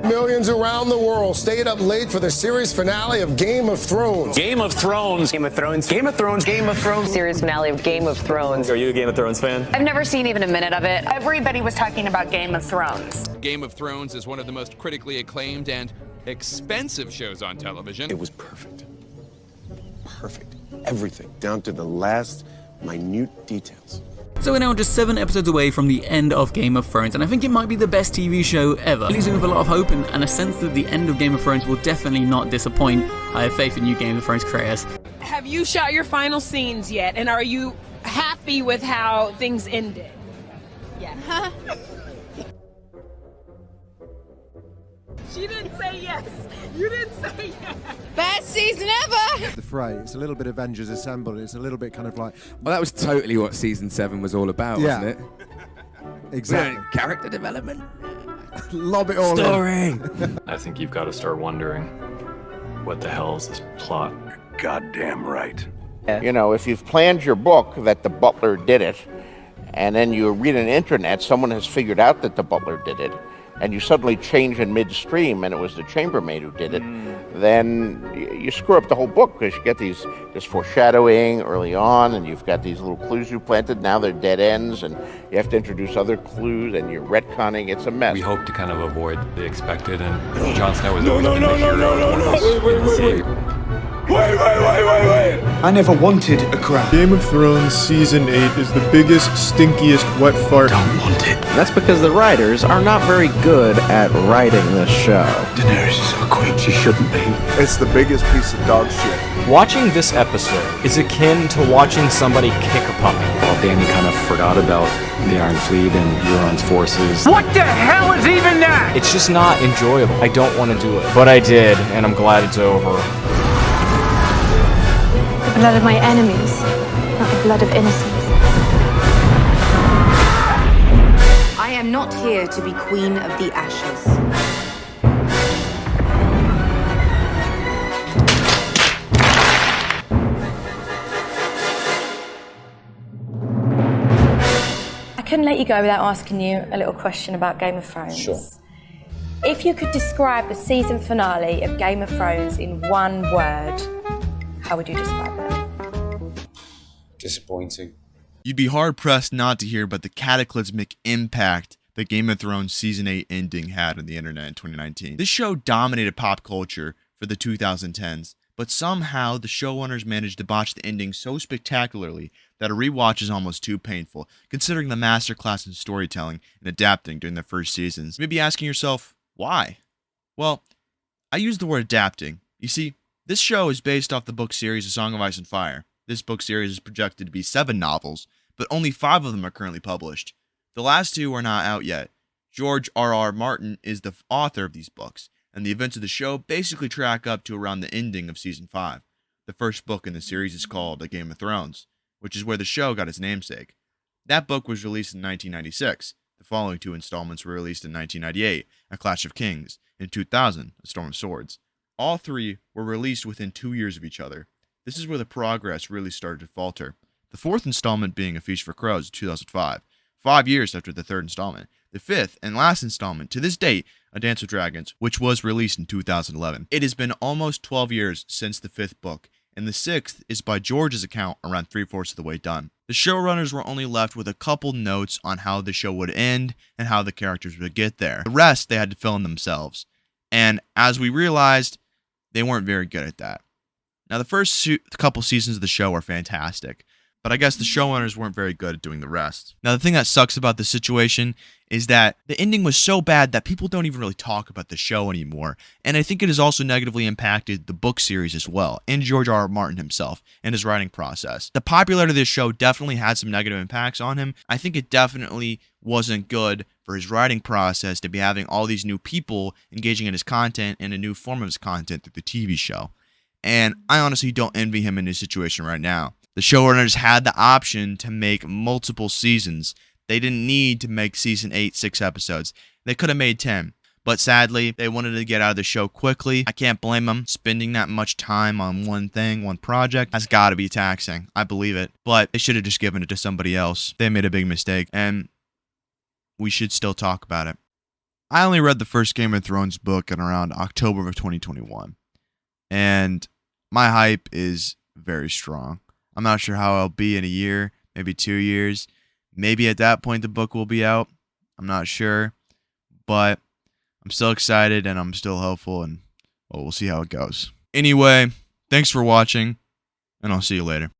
Millions around the world stayed up late for the series finale of Game of Thrones. Game of Thrones. Game of Thrones. Game of Thrones. Game of Thrones. Series finale of Game of Thrones. Are you a Game of Thrones fan? I've never seen even a minute of it. Everybody was talking about Game of Thrones. Game of Thrones is one of the most critically acclaimed and expensive shows on television. It was perfect. Perfect. Everything, down to the last minute details. So we're now just 7 episodes away from the end of Game of Thrones, and I think it might be the best TV show ever. It leaves me with a lot of hope and a sense that the end of Game of Thrones will definitely not disappoint. I have faith in you Game of Thrones creators. Have you shot your final scenes yet, and are you happy with how things ended? Yeah. She didn't say yes. You didn't say yes. Best season ever! The fray, it's a little bit Avengers Assemble, it's a little bit kind of like... Well, that was totally what Season 7 was all about, wasn't it? Exactly. Character development. Lob it all Story. I think you've got to start wondering, what the hell is this plot? Goddamn right. You know, if you've planned your book that the butler did it, and then you read on the internet someone has figured out that the butler did it, and you suddenly change in midstream and it was the chambermaid who did it, then you screw up the whole book, because you get this foreshadowing early on, and you've got these little clues you planted, now they're dead ends, and you have to introduce other clues, and you're retconning. It's a mess. We hope to kind of avoid the expected, and Jon Snow was always been the hero. Wait. I never wanted a crown. Game of Thrones Season 8 is the biggest, stinkiest wet fart. Don't want it. That's because the writers are not very good at writing this show. Daenerys is a queen she shouldn't be. It's the biggest piece of dog shit. Watching this episode is akin to watching somebody kick a puppy. While Dany kind of forgot about the Iron Fleet and Euron's forces. What the hell is even that? It's just not enjoyable. I don't want to do it. But I did, and I'm glad it's over. The blood of my enemies, not the blood of innocents. I am not here to be Queen of the Ashes. I couldn't let you go without asking you a little question about Game of Thrones. Sure. If you could describe the season finale of Game of Thrones in one word, how would you describe it? Disappointing. You'd be hard-pressed not to hear about the cataclysmic impact that Game of Thrones Season 8 ending had on the internet in 2019. This show dominated pop culture for the 2010s, but somehow the showrunners managed to botch the ending so spectacularly that a rewatch is almost too painful, considering the masterclass in storytelling and adapting during the first seasons. You may be asking yourself, why? Well, I use the word adapting. You see, this show is based off the book series A Song of Ice and Fire. This book series is projected to be 7 novels, but only 5 of them are currently published. The last 2 are not out yet. George R.R. Martin is the author of these books, and the events of the show basically track up to around the ending of Season 5. The first book in the series is called A Game of Thrones, which is where the show got its namesake. That book was released in 1996. The following 2 installments were released in 1998, A Clash of Kings, and 2000, A Storm of Swords. All 3 were released within 2 years of each other. This is where the progress really started to falter. The 4th installment being A Feast for Crows in 2005, 5 years after the 3rd installment. The 5th and last installment, to this date, A Dance with Dragons, which was released in 2011. It has been almost 12 years since the 5th book, and the 6th is by George's account around 3/4 of the way done. The showrunners were only left with a couple notes on how the show would end and how the characters would get there. The rest they had to fill in themselves, and as we realized, they weren't very good at that. Now, the first couple seasons of the show are fantastic, but I guess the showrunners weren't very good at doing the rest. Now, the thing that sucks about the situation is that the ending was so bad that people don't even really talk about the show anymore, and I think it has also negatively impacted the book series as well, and George R.R. Martin himself, and his writing process. The popularity of this show definitely had some negative impacts on him. I think it definitely wasn't good for his writing process to be having all these new people engaging in his content and a new form of his content through the TV show. And I honestly don't envy him in his situation right now. The showrunners had the option to make multiple seasons. They didn't need to make Season 8 6 episodes. They could have made 10. But sadly, they wanted to get out of the show quickly. I can't blame them. Spending that much time on one thing, one project, has got to be taxing. I believe it. But they should have just given it to somebody else. They made a big mistake, and we should still talk about it. I only read the first Game of Thrones book in around October of 2021. And my hype is very strong. I'm not sure how I'll be in a year, maybe 2 years. Maybe at that point the book will be out. I'm not sure. But I'm still excited and I'm still hopeful, and well, we'll see how it goes. Anyway, thanks for watching, and I'll see you later.